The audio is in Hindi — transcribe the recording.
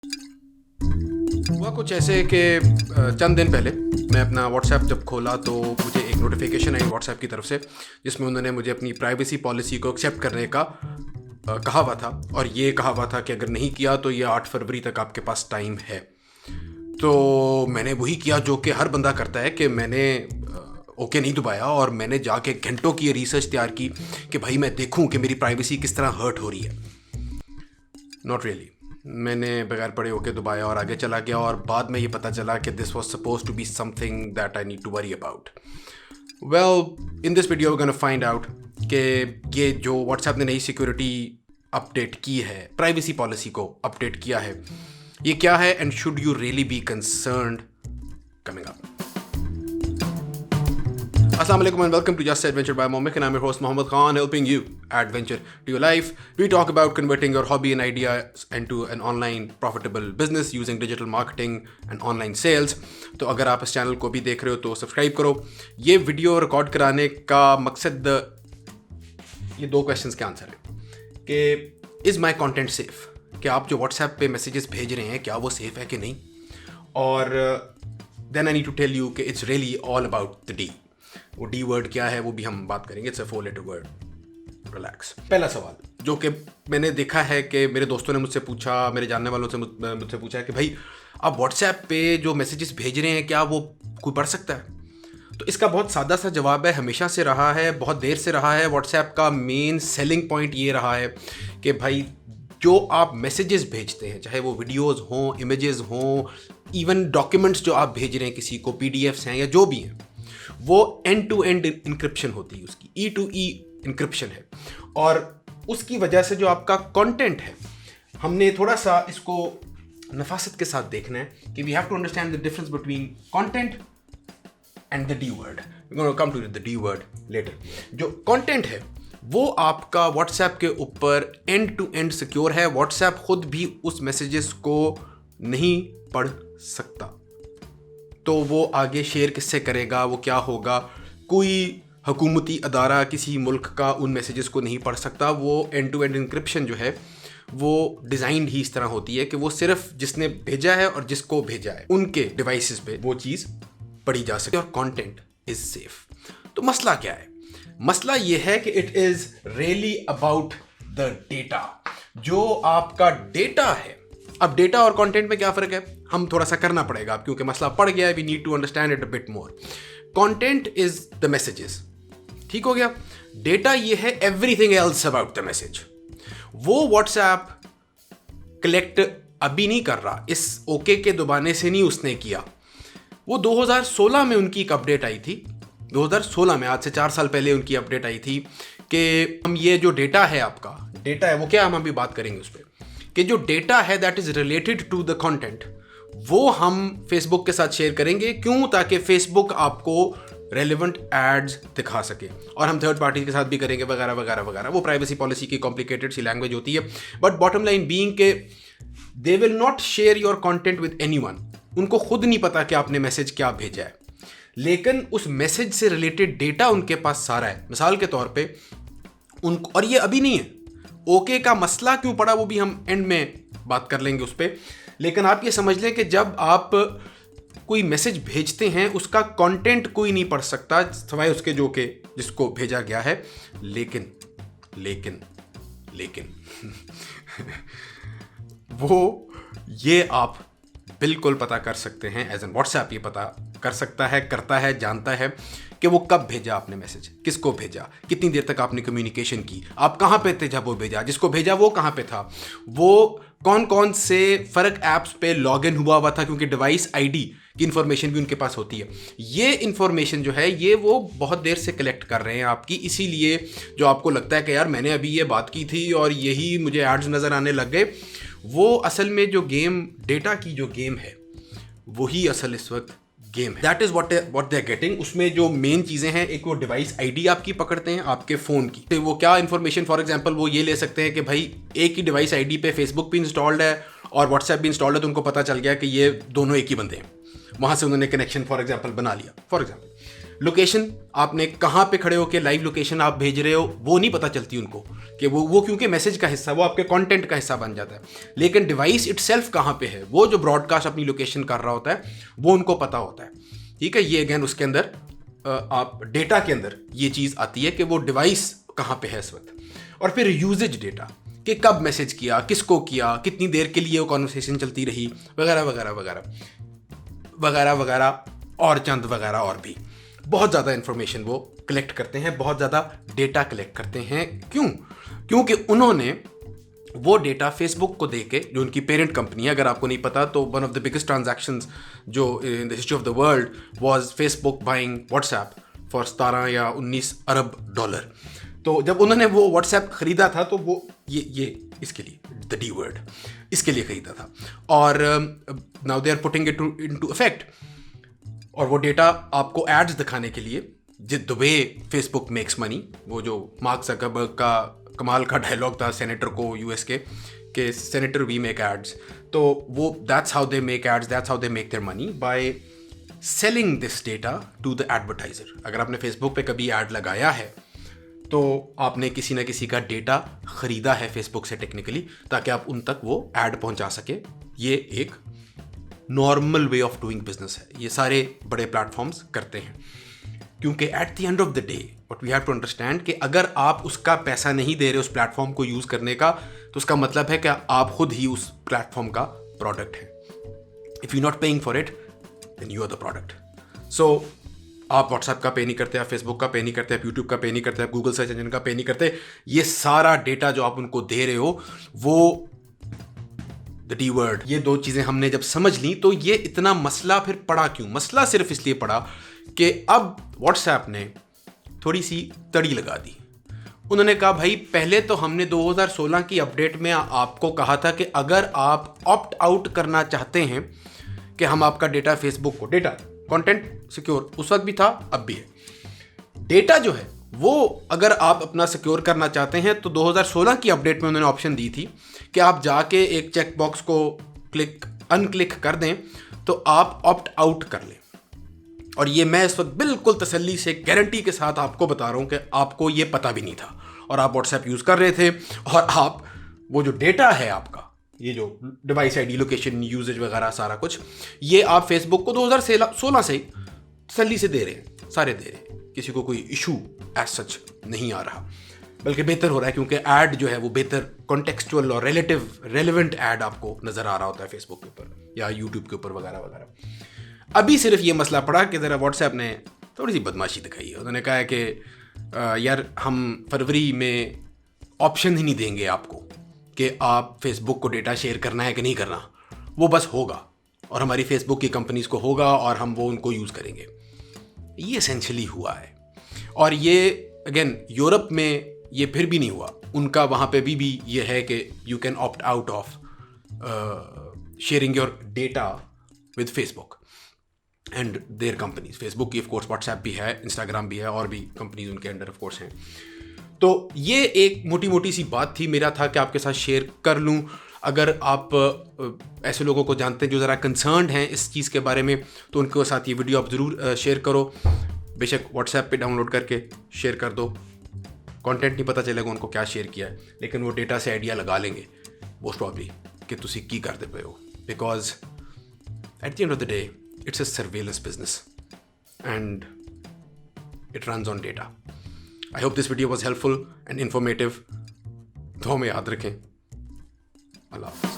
हुआ कुछ ऐसे कि चंद दिन पहले मैं अपना व्हाट्सएप जब खोला तो मुझे एक नोटिफिकेशन आई व्हाट्सएप की तरफ से, जिसमें उन्होंने मुझे अपनी प्राइवेसी पॉलिसी को एक्सेप्ट करने का कहा हुआ था, और ये कहा हुआ था कि अगर नहीं किया तो ये 8 फरवरी तक आपके पास टाइम है। तो मैंने वही किया जो कि हर बंदा करता है कि मैंने ओके नहीं दबाया, और मैंने जाके घंटों की ये रिसर्च तैयार की कि भाई मैं देखूं कि मेरी प्राइवेसी किस तरह हर्ट हो रही है। नॉट रियली, मैंने बगैर पढ़े ओके दबाया और आगे चला गया, और बाद में ये पता चला कि this was suppose to be something that I need to worry about. Well, in this video we gonna find out कि ये जो व्हाट्सएप ने नई सिक्योरिटी अपडेट की है, प्राइवेसी पॉलिसी को अपडेट किया है, ये क्या है, and should you really be concerned coming up. Assalamu alaikum and welcome to Just Adventure by Mohammed, and I'm your host Mohammed Khan, helping you adventure to your life. We talk about converting your hobby and ideas into an online profitable business using digital marketing and online sales. तो अगर आप इस चैनल को भी देख रहे हो तो सब्सक्राइब करो। ये वीडियो रिकॉर्ड कराने का मकसद ये 2 क्वेश्चंस के आंसर है कि इज़ माई कॉन्टेंट सेफ, कि आप जो व्हाट्सएप पे मैसेजेस भेज रहे हैं क्या वो सेफ है कि नहीं, और then I need to tell you कि it's really all about the D. वो डी वर्ड क्या है वो भी हम बात करेंगे। It's a 4 letter word, relax. पहला सवाल जो कि मैंने देखा है कि मेरे दोस्तों ने मुझसे पूछा, मेरे जानने वालों से मुझसे पूछा है कि भाई आप व्हाट्सएप पे जो मैसेजेस भेज रहे हैं क्या वो कोई पढ़ सकता है? तो इसका बहुत सादा सा जवाब है, हमेशा से रहा है, बहुत देर से रहा है। व्हाट्सएप का मेन सेलिंग पॉइंट ये रहा है कि भाई जो आप मैसेजेस भेजते हैं, चाहे वो वीडियोज़ हों, इमेजेस हों, इवन डॉक्यूमेंट्स जो आप भेज रहे हैं किसी को, PDFs हैं या जो भी हैं, वो एंड टू एंड इंक्रिप्शन होती है, उसकी E2E इंक्रिप्शन है। और उसकी वजह से जो आपका कंटेंट है, हमने थोड़ा सा इसको नफासत के साथ देखना है कि we have to understand the difference between content and the D word. We gonna come to the D word later. जो कंटेंट है वो आपका व्हाट्सएप के ऊपर एंड टू एंड सिक्योर है। व्हाट्सएप खुद भी उस मैसेजेस को नहीं पढ़ सकता, तो वो आगे शेयर किससे करेगा, वो क्या होगा? कोई हुकूमती अदारा किसी मुल्क का उन मैसेजेस को नहीं पढ़ सकता। वो एंड टू एंड इंक्रिप्शन जो है वो डिज़ाइंड ही इस तरह होती है कि वो सिर्फ जिसने भेजा है और जिसको भेजा है उनके डिवाइसेस पे वो चीज़ पढ़ी जा सके, और कंटेंट इज़ सेफ। तो मसला क्या है? मसला ये है कि it is really about the data. जो आपका डेटा है, अब डेटा और कंटेंट में क्या फ़र्क है हम थोड़ा सा करना पड़ेगा, क्योंकि मसला पड़ गया है। We need to understand it a bit more. Content is the messages, ठीक हो गया। डेटा ये है everything else about the message. वो व्हाट्सएप कलेक्ट अभी नहीं कर रहा, इस ओके के दबाने से नहीं उसने किया। वो 2016 में उनकी एक अपडेट आई थी, 2016 में, आज से 4 साल पहले उनकी अपडेट आई थी कि हम ये जो डेटा है, आपका डेटा है वो क्या, हम अभी बात करेंगे उस पर, कि जो डेटा है that is related to the content, वो हम फेसबुक के साथ शेयर करेंगे। क्यों? ताकि फेसबुक आपको रेलिवेंट एड्स दिखा सके, और हम थर्ड पार्टी के साथ भी करेंगे वगैरह वगैरह वगैरह। वो प्राइवेसी पॉलिसी की कॉम्प्लिकेटेड सी लैंग्वेज होती है, बट बॉटम लाइन बीइंग के they will not share your content with anyone. उनको खुद नहीं पता कि आपने मैसेज क्या भेजा है, लेकिन उस मैसेज से रिलेटेड डेटा उनके पास सारा है। मिसाल के तौर पे उनको, और ये अभी नहीं है, ओके का मसला क्यों पड़ा वो भी हम एंड में बात कर लेंगे उस पर। लेकिन आप ये समझ लें कि जब आप कोई मैसेज भेजते हैं उसका कंटेंट कोई नहीं पढ़ सकता सिवाय उसके जो कि जिसको भेजा गया है। लेकिन लेकिन लेकिन वो ये आप बिल्कुल पता कर सकते हैं, एज एन व्हाट्सएप ये पता कर सकता है, करता है, जानता है कि वो कब भेजा आपने मैसेज, किसको भेजा, कितनी देर तक आपने कम्युनिकेशन की, आप कहाँ पे थे जब वो भेजा, जिसको भेजा वो कहाँ पे था, वो कौन कौन से फ़र्क ऐप्स पे लॉगिन हुआ था, क्योंकि डिवाइस आईडी की इन्फॉर्मेशन भी उनके पास होती है। ये इन्फॉर्मेशन जो है ये वो बहुत देर से कलेक्ट कर रहे हैं आपकी। इसीलिए जो आपको लगता है कि यार मैंने अभी ये बात की थी और यही मुझे एड्स नज़र आने लग गए, वो असल में जो गेम, डेटा की जो गेम है, वही असल इस वक्त गेम है। That is what they are getting. उसमें जो मेन चीज़ें हैं, एक वो डिवाइस आईडी आपकी पकड़ते हैं, आपके फ़ोन की। तो वो क्या इन्फॉर्मेशन, फॉर एग्जांपल वो ये ले सकते हैं कि भाई एक ही डिवाइस आईडी पे फेसबुक भी इंस्टॉल्ड है और व्हाट्सएप भी इंस्टॉल्ड है, तो उनको पता चल गया कि ये दोनों एक ही बंदे हैं। वहाँ से उन्होंने कनेक्शन फॉर एग्जांपल बना लिया, फॉर एग्जांपल। लोकेशन आपने कहाँ पे खड़े हो के लाइव लोकेशन आप भेज रहे हो वो नहीं पता चलती उनको, कि वो क्योंकि मैसेज का हिस्सा, वो आपके कंटेंट का हिस्सा बन जाता है। लेकिन डिवाइस इटसेल्फ कहाँ पे है, वो जो ब्रॉडकास्ट अपनी लोकेशन कर रहा होता है वो उनको पता होता है। ठीक है, ये अगेन उसके अंदर आप डेटा के अंदर ये चीज़ आती है कि वो डिवाइस कहाँ पे है इस वक्त। और फिर यूजेज डेटा, कि कब मैसेज किया, किसको किया, कितनी देर के लिए वो कॉन्वर्सेशन चलती रही, वगैरह वगैरह वगैरह वगैरह वगैरह, और चंद वगैरह और भी बहुत ज़्यादा इन्फॉर्मेशन वो कलेक्ट करते हैं, बहुत ज़्यादा डेटा कलेक्ट करते हैं। क्यों? क्योंकि उन्होंने वो डेटा फेसबुक को देके, जो उनकी पेरेंट कंपनी है, अगर आपको नहीं पता तो one of the biggest transactions जो in the history of the world was Facebook buying WhatsApp for 17 या 19 अरब डॉलर। तो जब उन्होंने वो व्हाट्सएप ख़रीदा था तो वो ये इसके लिए, द डी वर्ड, इसके लिए ख़रीदा था। और now they are putting it into effect. और वो डेटा आपको एड्स दिखाने के लिए, the way Facebook makes money, वो जो मार्क ज़करबर्ग का कमाल का डायलॉग था सेनेटर को यूएस के सेनेटर वी मेक एड्स, तो वो that's how they make ads, that's how they make their money, by selling this data to the advertiser. अगर आपने फेसबुक पे कभी ऐड लगाया है तो आपने किसी ना किसी का डेटा ख़रीदा है फेसबुक से टेक्निकली, ताकि आप उन तक वो ऐड पहुंचा सके। ये एक normal way of doing business है, ये सारे बड़े प्लेटफॉर्म्स करते हैं। क्योंकि at the end of the day what we have to understand कि अगर आप उसका पैसा नहीं दे रहे उस प्लेटफॉर्म को यूज़ करने का, तो उसका मतलब है कि आप खुद ही उस प्लेटफॉर्म का प्रोडक्ट है। If you not paying for it then you are the product. So आप व्हाट्सएप का पे नहीं करते, आप फेसबुक का पे नहीं करते, आप यूट्यूब का पे नहीं करते, आप गूगल सर्च इंजन का पे नहीं करते। ये सारा डेटा जो आप उनको दे रहे हो, वो द डी वर्ड, ये दो चीज़ें हमने जब समझ ली तो ये इतना मसला फिर पड़ा क्यों? मसला सिर्फ इसलिए पड़ा कि अब व्हाट्सएप ने थोड़ी सी तड़ी लगा दी। उन्होंने कहा भाई पहले तो हमने 2016 की अपडेट में आपको कहा था कि अगर आप ऑप्ट आउट करना चाहते हैं कि हम आपका डेटा फेसबुक को, डेटा कंटेंट सिक्योर उस वक्त भी था, अब भी है, डेटा जो है वो अगर आप अपना सिक्योर करना चाहते हैं तो 2016 की अपडेट में उन्होंने ऑप्शन दी थी कि आप जाके एक चेक बॉक्स को अनक्लिक कर दें तो आप ऑप्ट आउट कर लें। और ये मैं इस वक्त बिल्कुल तसल्ली से गारंटी के साथ आपको बता रहा हूं कि आपको ये पता भी नहीं था और आप व्हाट्सएप यूज़ कर रहे थे, और आप वो जो डेटा है आपका, ये जो डिवाइस आईडी, लोकेशन, यूजेज वगैरह सारा कुछ, ये आप फेसबुक को 2016 से तसल्ली से दे रहे हैं, सारे दे रहे हैं। किसी को कोई इशू एज सच नहीं आ रहा, बल्कि बेहतर हो रहा है, क्योंकि ऐड जो है वो बेहतर कॉन्टेक्सचुअल और रेलेवेंट ऐड आपको नज़र आ रहा होता है फेसबुक के ऊपर या यूट्यूब के ऊपर वगैरह वगैरह। अभी सिर्फ ये मसला पड़ा कि ज़रा व्हाट्सएप ने थोड़ी सी बदमाशी दिखाई है। उन्होंने कहा है कि यार हम फरवरी में ऑप्शन ही नहीं देंगे आपको कि आप फेसबुक को डेटा शेयर करना है कि नहीं करना, वो बस होगा और हमारी फेसबुक की कंपनीज़ को होगा और हम वो उनको यूज़ करेंगे। ये एसेंशियली हुआ है। और ये अगेन यूरोप में ये फिर भी नहीं हुआ, उनका वहाँ पे भी ये है कि you can opt out of sharing your data with Facebook and their companies. Facebook की ऑफ कोर्स व्हाट्सएप भी है, इंस्टाग्राम भी है, और भी कंपनीज उनके अंडर ऑफ कोर्स हैं। तो ये एक मोटी मोटी सी बात थी, मेरा था कि आपके साथ शेयर कर लूँ। अगर आप ऐसे लोगों को जानते हैं जो ज़रा कंसर्न्ड हैं इस चीज़ के बारे में, तो उनके साथ ये वीडियो आप ज़रूर शेयर करो। बेशक व्हाट्सएप पे डाउनलोड करके शेयर कर दो, कंटेंट नहीं पता चलेगा उनको क्या शेयर किया है, लेकिन वो डेटा से आइडिया लगा लेंगे मोस्ट प्रॉब्ली कि तुसी की करते पे हो, because at the end of the day it's a surveillance business and it runs on data. I hope this video was helpful and informative. तो हमें याद रखें। अल्लाह।